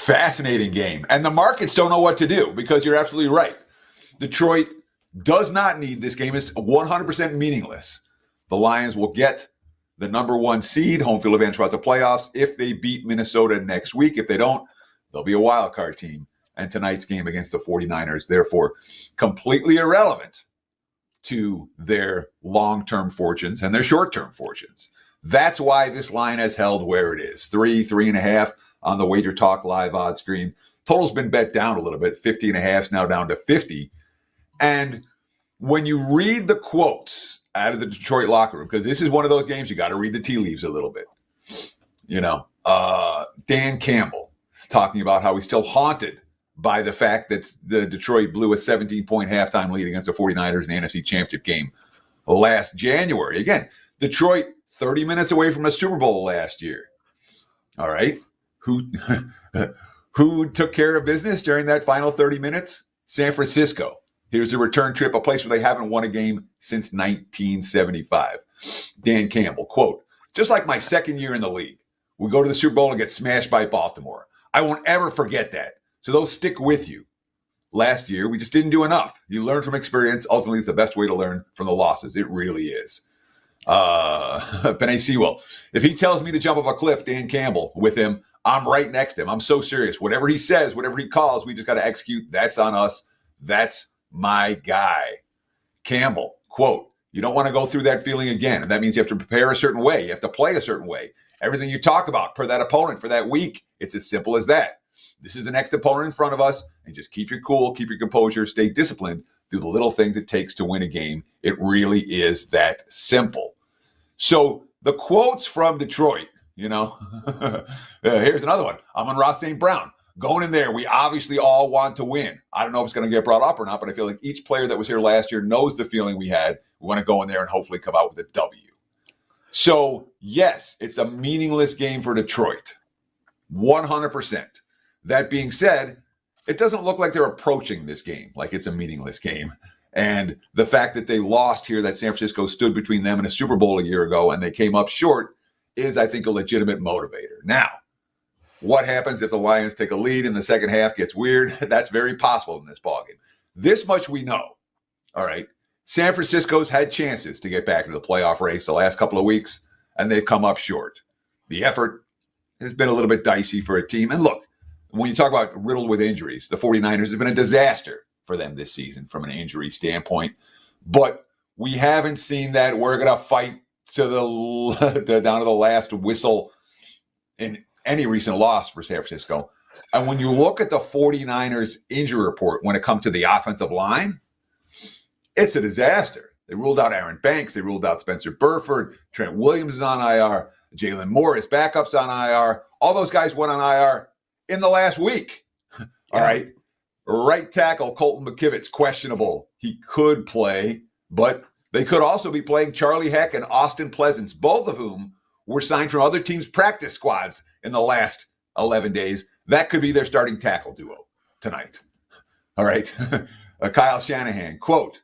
Fascinating game. And the markets don't know what to do because you're absolutely right. Detroit does not need this game. It's 100% meaningless. The Lions will get the number one seed, home field advantage throughout the playoffs, if they beat Minnesota next week. If they don't, they'll be a wild card team. And tonight's game against the 49ers, therefore, completely irrelevant to their long-term fortunes and their short-term fortunes. That's why this line has held where it is. 3.5 on the WagerTalk live odds screen. Total's been bet down a little bit. 50.5 is now down to 50. And when you read the quotes out of the Detroit locker room, because this is one of those games you got to read the tea leaves a little bit. Dan Campbell is talking about how he's still haunted by the fact that the Detroit blew a 17-point halftime lead against the 49ers in the NFC Championship game last January. Again, Detroit 30 minutes away from a Super Bowl last year. All right. Who took care of business during that final 30 minutes? San Francisco. Here's a return trip, a place where they haven't won a game since 1975. Dan Campbell, quote, "Just like my second year in the league, we go to the Super Bowl and get smashed by Baltimore. I won't ever forget that. So those stick with you. Last year, we just didn't do enough. You learn from experience. Ultimately, it's the best way to learn from the losses. It really is." Penny Sewell, if he tells me to jump off a cliff, Dan Campbell, with him, I'm right next to him. I'm so serious. Whatever he says, whatever he calls, we just got to execute. That's on us. That's my guy. Campbell, quote, "You don't want to go through that feeling again. And that means you have to prepare a certain way. You have to play a certain way. Everything you talk about per that opponent for that week, it's as simple as that. This is the next opponent in front of us, and just keep your cool, keep your composure, stay disciplined, do the little things it takes to win a game. It really is that simple." So the quotes from Detroit, here's another one. I'm on Ross St. Brown. Going in there, we obviously all want to win. I don't know if it's going to get brought up or not, but I feel like each player that was here last year knows the feeling we had. We want to go in there and hopefully come out with a W. So, yes, it's a meaningless game for Detroit. 100%. That being said, it doesn't look like they're approaching this game like it's a meaningless game. And the fact that they lost here, that San Francisco stood between them and a Super Bowl a year ago and they came up short, is, I think, a legitimate motivator. Now, what happens if the Lions take a lead and the second half gets weird? That's very possible in this ballgame. This much we know. All right. San Francisco's had chances to get back into the playoff race the last couple of weeks, and they've come up short. The effort has been a little bit dicey for a team. And look, when you talk about riddled with injuries, the 49ers have been a disaster for them this season from an injury standpoint. But we haven't seen that we're going to fight to the down to the last whistle in any recent loss for San Francisco. And when you look at the 49ers injury report when it comes to the offensive line, it's a disaster. They ruled out Aaron Banks. They ruled out Spencer Burford. Trent Williams is on IR. Jalen Moore, his backup's on IR. All those guys went on IR in the last week. All right. Right tackle Colton McKivitz, questionable. He could play, but they could also be playing Charlie Heck and Austin Pleasance, both of whom were signed from other teams' practice squads in the last 11 days. That could be their starting tackle duo tonight. All right. Kyle Shanahan, quote,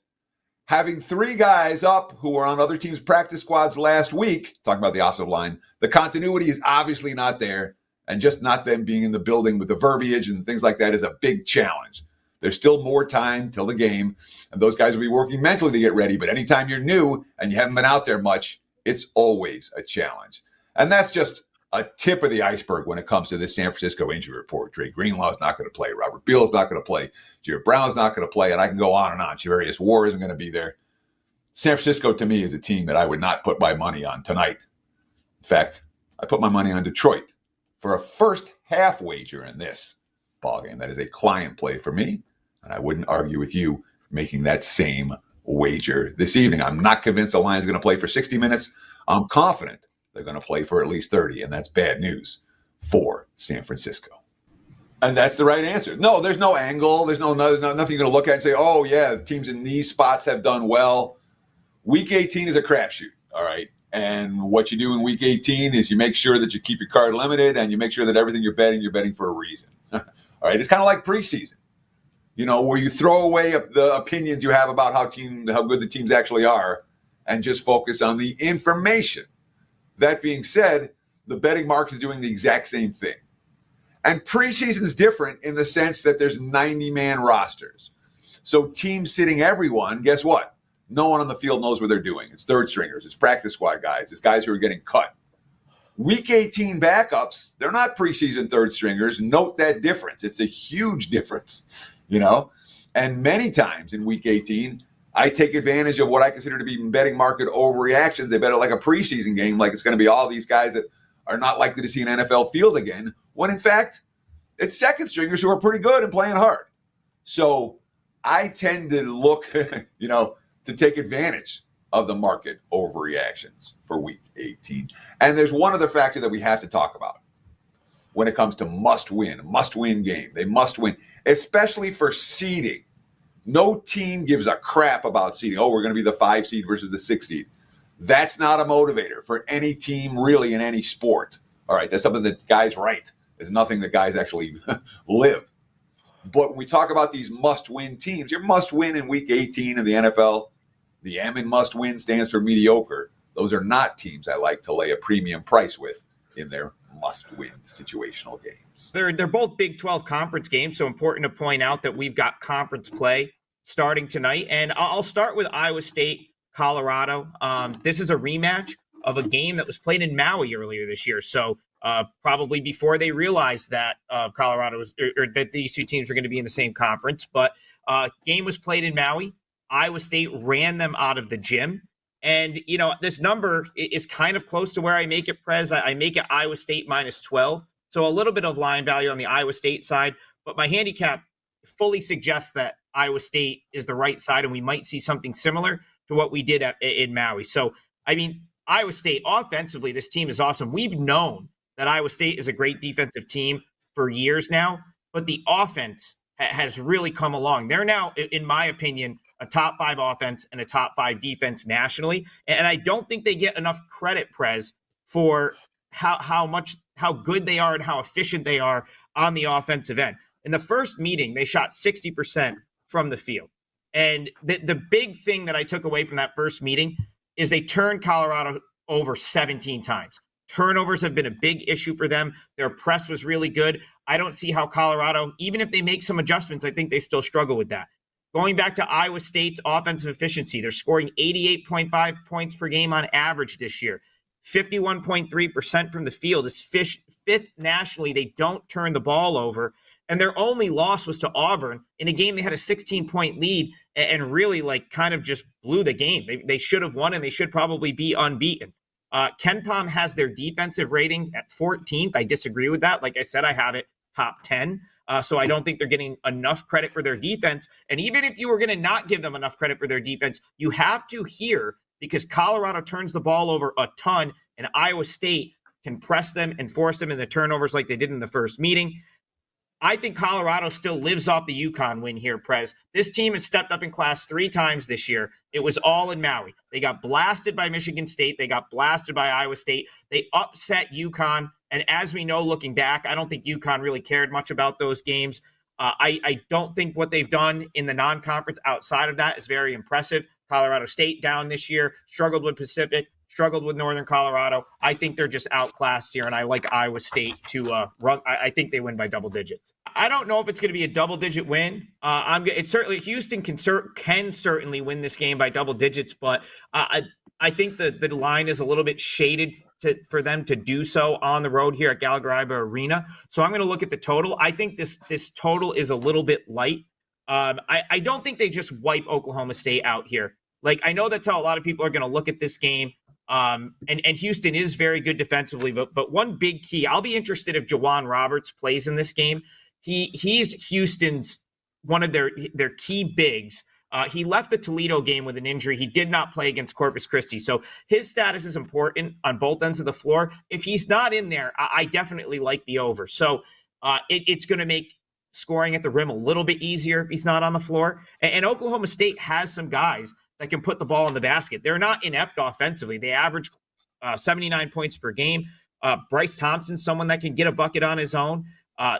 "Having three guys up who were on other teams' practice squads last week," talking about the offensive line, "the continuity is obviously not there, and just not them being in the building with the verbiage and things like that is a big challenge. There's still more time till the game, and those guys will be working mentally to get ready. But anytime you're new and you haven't been out there much, it's always a challenge." And that's just a tip of the iceberg when it comes to this San Francisco injury report. Dre Greenlaw's not going to play. Robert Beal's not going to play. Jared Brown's not going to play. And I can go on and on. Javarius Ward isn't going to be there. San Francisco, to me, is a team that I would not put my money on tonight. In fact, I put my money on Detroit for a first half wager in this ballgame. That is a client play for me. And I wouldn't argue with you making that same wager this evening. I'm not convinced the Lions are going to play for 60 minutes. I'm confident they're going to play for at least 30, and that's bad news for San Francisco. And that's the right answer. No, there's no angle. There's nothing you're going to look at and say, oh, yeah, teams in these spots have done well. Week 18 is a crapshoot, all right? And what you do in Week 18 is you make sure that you keep your card limited and you make sure that everything you're betting for a reason. All right, it's kind of like preseason, where you throw away the opinions you have about how good the teams actually are and just focus on the information. That being said, the betting market is doing the exact same thing. And preseason is different in the sense that there's 90-man rosters. So teams sitting everyone, guess what? No one on the field knows what they're doing. It's third stringers. It's practice squad guys. It's guys who are getting cut. Week 18 backups, they're not preseason third stringers. Note that difference. It's a huge difference, And many times in week 18, I take advantage of what I consider to be betting market overreactions. They bet it like a preseason game, like it's going to be all these guys that are not likely to see an NFL field again, when in fact, it's second stringers who are pretty good and playing hard. So I tend to look, to take advantage of the market overreactions for week 18. And there's one other factor that we have to talk about when it comes to must-win game. They must win, especially for seeding. No team gives a crap about seeding. Oh, we're going to be the 5 seed versus the 6 seed. That's not a motivator for any team really in any sport. All right, that's something that guys write. It's nothing that guys actually live. But when we talk about these must-win teams, your must-win in week 18 in the NFL, the M in must-win stands for mediocre. Those are not teams I like to lay a premium price with in their must-win situational games. They're both Big 12 conference games, so important to point out that we've got conference play starting tonight. And I'll start with Iowa State, Colorado. This is a rematch of a game that was played in Maui earlier this year. So probably before they realized that Colorado was, or that these two teams were going to be in the same conference. But game was played in Maui. Iowa State ran them out of the gym. And, this number is kind of close to where I make it, Prez. I make it Iowa State minus 12. So a little bit of line value on the Iowa State side. But my handicap fully suggests that Iowa State is the right side, and we might see something similar to what we did in Maui. So, Iowa State, offensively, this team is awesome. We've known that Iowa State is a great defensive team for years now, but the offense has really come along. They're now, in my opinion, a top 5 offense and a top 5 defense nationally. And I don't think they get enough credit, Prez, for how good they are and how efficient they are on the offensive end. In the first meeting, they shot 60% from the field. And the big thing that I took away from that first meeting is they turned Colorado over 17 times. Turnovers have been a big issue for them. Their press was really good. I don't see how Colorado, even if they make some adjustments, I think they still struggle with that. Going back to Iowa State's offensive efficiency, they're scoring 88.5 points per game on average this year. 51.3% from the field is fifth nationally. They don't turn the ball over. And their only loss was to Auburn in a game they had a 16-point lead and really kind of just blew the game. They should have won, and they should probably be unbeaten. KenPom has their defensive rating at 14th. I disagree with that. Like I said, I have it top 10. So I don't think they're getting enough credit for their defense. And even if you were going to not give them enough credit for their defense, you have to here because Colorado turns the ball over a ton, and Iowa State can press them and force them into turnovers like they did in the first meeting. I think Colorado still lives off the UConn win here, Prez. This team has stepped up in class 3 times this year. It was all in Maui. They got blasted by Michigan State. They got blasted by Iowa State. They upset UConn. And as we know, looking back, I don't think UConn really cared much about those games. I don't think what they've done in the non-conference outside of that is very impressive. Colorado State down this year, struggled with Pacific, struggled with Northern Colorado. I think they're just outclassed here, and I like Iowa State to run. I think they win by double digits. I don't know if it's going to be a double-digit win. It's certainly Houston can certainly win this game by double digits, but I think the line is a little bit shaded for them to do so on the road here at Gallagher-Iba Arena. So I'm going to look at the total. I think this total is a little bit light. I don't think they just wipe Oklahoma State out here. I know that's how a lot of people are going to look at this game. And Houston is very good defensively, but one big key, I'll be interested if Jawan Roberts plays in this game. He's Houston's one of their key bigs. He left the Toledo game with an injury. He did not play against Corpus Christi. So his status is important on both ends of the floor. If he's not in there, I definitely like the over. So it's going to make scoring at the rim a little bit easier if he's not on the floor. And Oklahoma State has some guys that can put the ball in the basket. They're not inept offensively. They average 79 points per game. Bryce Thompson, someone that can get a bucket on his own.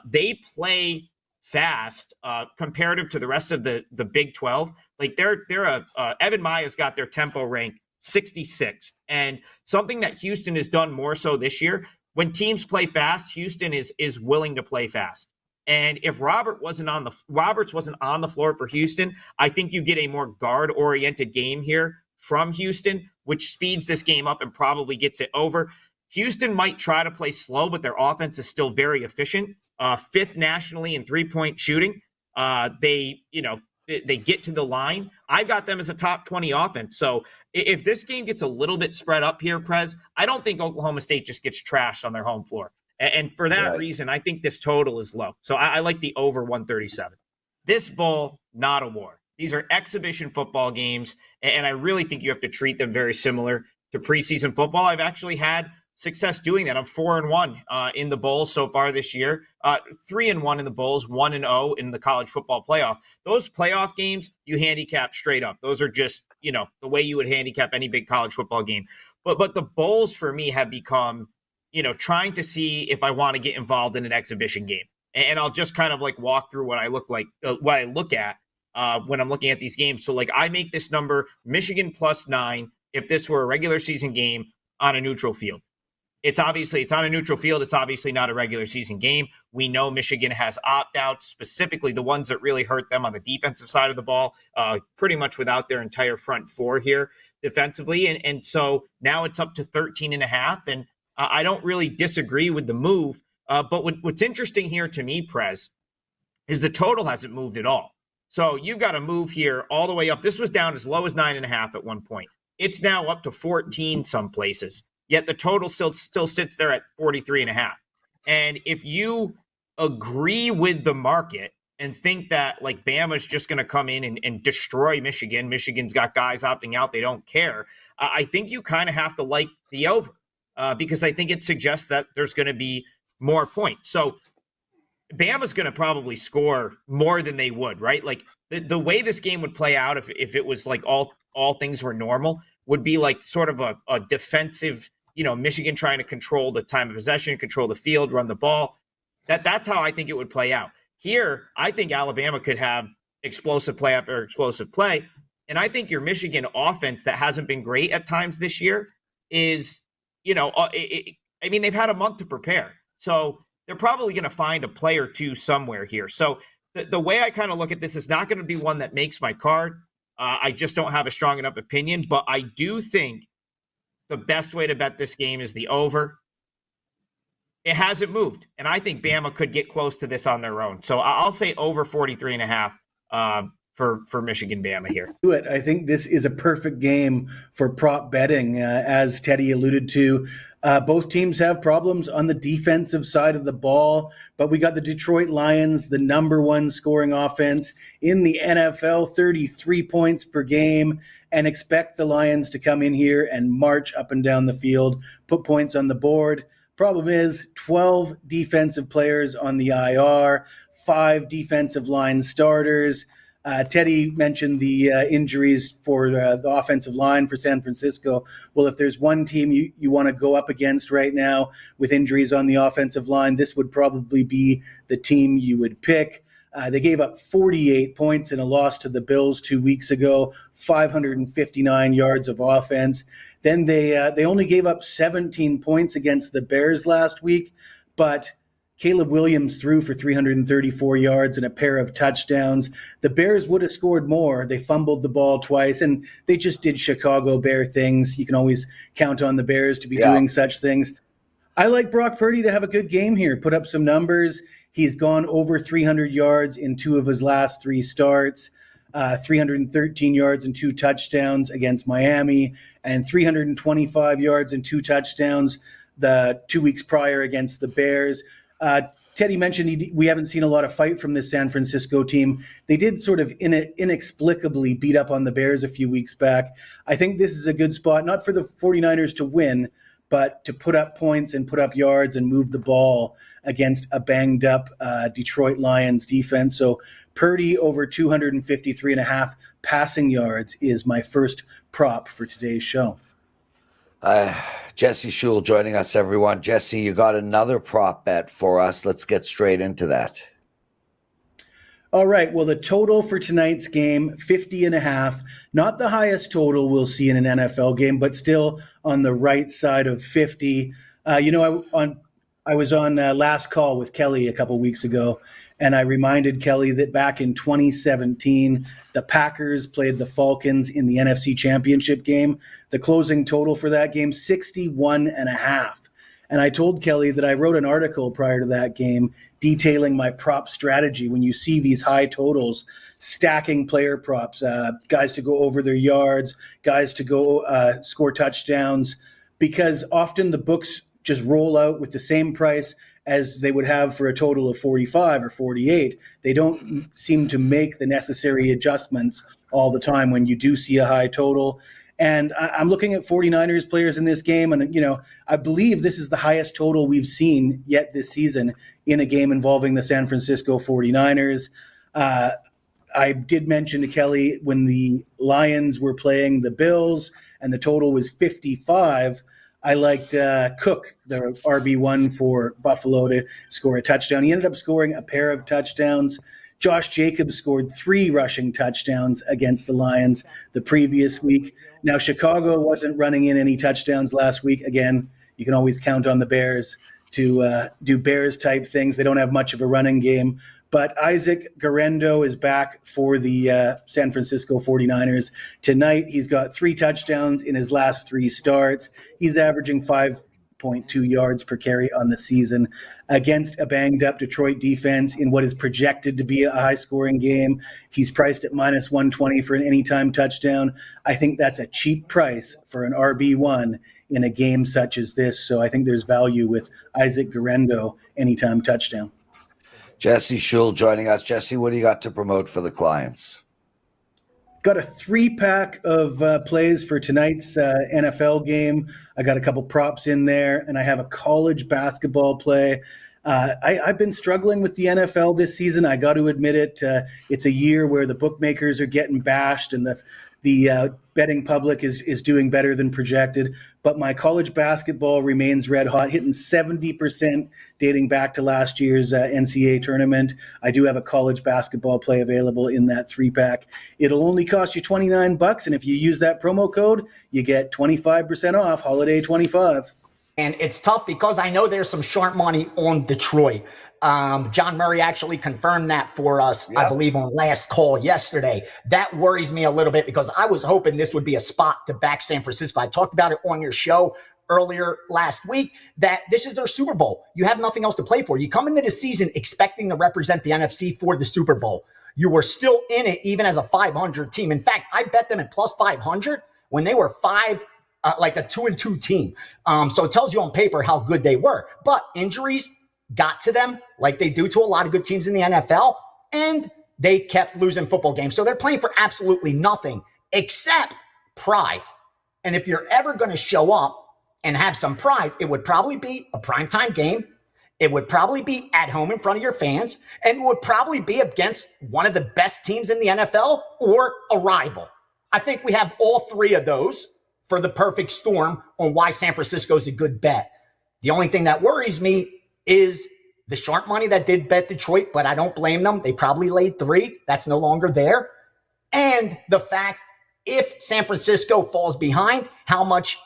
They play fast comparative to the rest of the Big 12. Evan Maya's got their tempo rank 66th. And something that Houston has done more so this year, when teams play fast, Houston is willing to play fast. And if Roberts wasn't on the floor for Houston, I think you get a more guard-oriented game here from Houston, which speeds this game up and probably gets it over. Houston might try to play slow, but their offense is still very efficient. Fifth nationally in three-point shooting. They get to the line. I've got them as a top 20 offense. So if this game gets a little bit spread up here, Prez, I don't think Oklahoma State just gets trashed on their home floor. And for that reason, I think this total is low. So I like the over 137. This bowl, not a war. These are exhibition football games, and I really think you have to treat them very similar to preseason football. I've actually had success doing that. I'm 4-1 in the bowls so far this year. 3-1 in the bowls, 1-0 in the college football playoff. Those playoff games, you handicap straight up. Those are just, the way you would handicap any big college football game. But the bowls for me have become, trying to see if I want to get involved in an exhibition game. And I'll just kind of walk through what I look at when I'm looking at these games. So I make this number Michigan +9 if this were a regular season game on a neutral field. It's on a neutral field. It's obviously not a regular season game. We know Michigan has opt-outs, specifically the ones that really hurt them on the defensive side of the ball, pretty much without their entire front four here defensively. And so now it's up to 13.5. And I don't really disagree with the move. But what's interesting here to me, Prez, is the total hasn't moved at all. So you've got to move here all the way up. This was down as low as 9.5 at one point. It's now up to 14 some places. Yet the total still sits there at 43.5. And if you agree with the market and think that Bama's just going to come in and destroy Michigan, Michigan's got guys opting out, they don't care, I think you kind of have to like the over because I think it suggests that there's going to be more points. So Bama's going to probably score more than they would, right? The way this game would play out if it was all things were normal would be sort of a defensive, Michigan trying to control the time of possession, control the field, run the ball. That's how I think it would play out. Here, I think Alabama could have explosive play after explosive play. And I think your Michigan offense that hasn't been great at times this year is, they've had a month to prepare. So they're probably going to find a play or two somewhere here. So the way I kind of look at this is not going to be one that makes my card. I just don't have a strong enough opinion, but I do think the best way to bet this game is the over. It hasn't moved, and I think Bama could get close to this on their own. So I'll say over 43.5 for Michigan Bama here. Do it. I think this is a perfect game for prop betting, as Teddy alluded to. Both teams have problems on the defensive side of the ball, but we got the Detroit Lions, the number one scoring offense in the NFL, 33 points per game, and expect the Lions to come in here and march up and down the field, put points on the board. Problem is 12 defensive players on the IR, 5 defensive line starters. Teddy mentioned the injuries for the offensive line for San Francisco. Well, if there's one team you want to go up against right now with injuries on the offensive line, this would probably be the team you would pick. They gave up 48 points in a loss to the Bills 2 weeks ago, 559 yards of offense. Then they only gave up 17 points against the Bears last week, but Caleb Williams threw for 334 yards and a pair of touchdowns. The Bears would have scored more. They fumbled the ball twice, and they just did Chicago Bear things. You can always count on the Bears to be doing such things. I like Brock Purdy to have a good game here, put up some numbers. He's gone over 300 yards in 2 of his last 3 starts, 313 yards and 2 touchdowns against Miami, and 325 yards and 2 touchdowns the 2 weeks prior against the Bears. Teddy mentioned we haven't seen a lot of fight from this San Francisco team. They did sort of inexplicably beat up on the Bears a few weeks back. I think this is a good spot, not for the 49ers to win, but to put up points and put up yards and move the ball against a banged-up Detroit Lions defense. So Purdy over 253.5 passing yards is my first prop for today's show. Jesse Schul joining us, everyone. Jesse, you got another prop bet for us. Let's get straight into that. All right. Well, the total for tonight's game, 50.5. Not the highest total we'll see in an NFL game, but still on the right side of 50. On I was on Last Call with Kelly a couple weeks ago, and I reminded Kelly that back in 2017, the Packers played the Falcons in the NFC Championship game. The closing total for that game, 61.5. And I told Kelly that I wrote an article prior to that game detailing my prop strategy. When you see these high totals, stacking player props, guys to go over their yards, guys to go score touchdowns, because often the books just roll out with the same price as they would have for a total of 45 or 48. They don't seem to make the necessary adjustments all the time when you do see a high total. And I'm looking at 49ers players in this game, and I believe this is the highest total we've seen yet this season in a game involving the San Francisco 49ers. I did mention to Kelly when the Lions were playing the Bills and the total was 55, I liked Cook, the RB1 for Buffalo, to score a touchdown. He ended up scoring a pair of touchdowns. Josh Jacobs scored 3 rushing touchdowns against the Lions the previous week. Now, Chicago wasn't running in any touchdowns last week. Again, you can always count on the Bears to do Bears-type things. They don't have much of a running game. But Isaac Guerrero is back for the San Francisco 49ers tonight. He's got 3 touchdowns in his last 3 starts. He's averaging 5.2 yards per carry on the season against a banged-up Detroit defense in what is projected to be a high-scoring game. He's priced at minus 120 for an anytime touchdown. I think that's a cheap price for an RB1 in a game such as this. So I think there's value with Isaac Guerrero anytime touchdown. Jesse Schul joining us. Jesse, what do you got to promote for the clients? Got a 3-pack of plays for tonight's NFL game. I got a couple props in there, and I have a college basketball play. I've been struggling with the NFL this season. I got to admit it. It's a year where the bookmakers are getting bashed and the betting public is doing better than projected. But my college basketball remains red hot, hitting 70% dating back to last year's NCAA tournament. I do have a college basketball play available in that 3-pack. It'll only cost you $29, and if you use that promo code, you get 25% off, Holiday 25. And it's tough because I know there's some sharp money on Detroit. John Murray actually confirmed that for us, I believe, on Last Call yesterday. That worries me a little bit because I was hoping this would be a spot to back San Francisco. I talked about it on your show earlier last week that this is their Super Bowl. You have nothing else to play for. You come into the season expecting to represent the NFC for the Super Bowl. You were still in it even as a 500 team. In fact, I bet them at plus 500 when they were like a 2-2 team. So it tells you on paper how good they were. But injuries got to them like they do to a lot of good teams in the NFL, and they kept losing football games. So they're playing for absolutely nothing except pride. And if you're ever going to show up and have some pride, it would probably be a primetime game. It would probably be at home in front of your fans, and it would probably be against one of the best teams in the NFL or a rival. I think we have all 3 of those for the perfect storm on why San Francisco is a good bet. The only thing that worries me is the sharp money that did bet Detroit, but I don't blame them. They probably laid 3. That's no longer there. And the fact if San Francisco falls behind, how much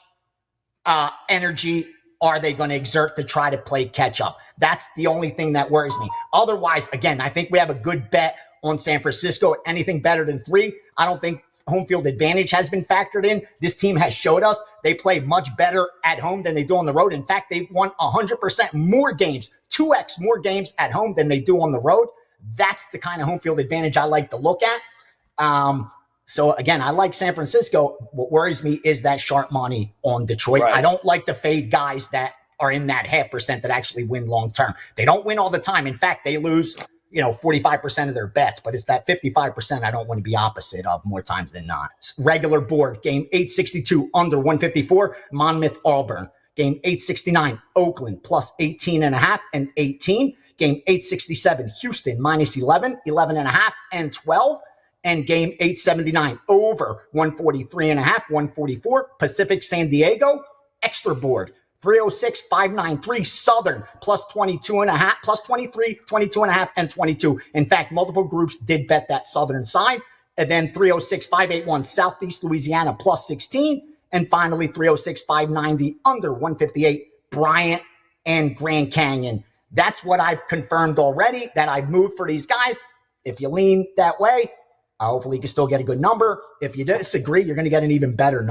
energy are they going to exert to try to play catch up? That's the only thing that worries me. Otherwise, again, I think we have a good bet on San Francisco. Anything better than 3, I don't think home field advantage has been factored in. This team has showed us they play much better at home than they do on the road. In fact, they won 100% more games, 2x more games at home than they do on the road. That's the kind of home field advantage I like to look at. So again, I like San Francisco. What worries me is that sharp money on Detroit. Right. I don't like to fade guys that are in that 0.5% that actually win long term. They don't win all the time. In fact, they lose 45% of their bets, but it's that 55% I don't want to be opposite of more times than not. Regular board, game 862, under 154, Monmouth, Auburn. Game 869, Oakland, plus 18.5 and 18. Game 867, Houston, minus 11, 11.5 and 12. And game 879, over 143.5, 144, Pacific, San Diego. Extra board, 306, 593, Southern, plus 22.5, plus 23, 22.5, and 22. In fact, multiple groups did bet that Southern side. And then 306, 581, Southeast Louisiana, plus 16. And finally, 306, 590, under 158, Bryant, and Grand Canyon. That's what I've confirmed already, that I've moved for these guys. If you lean that way, hopefully you can still get a good number. If you disagree, you're going to get an even better number.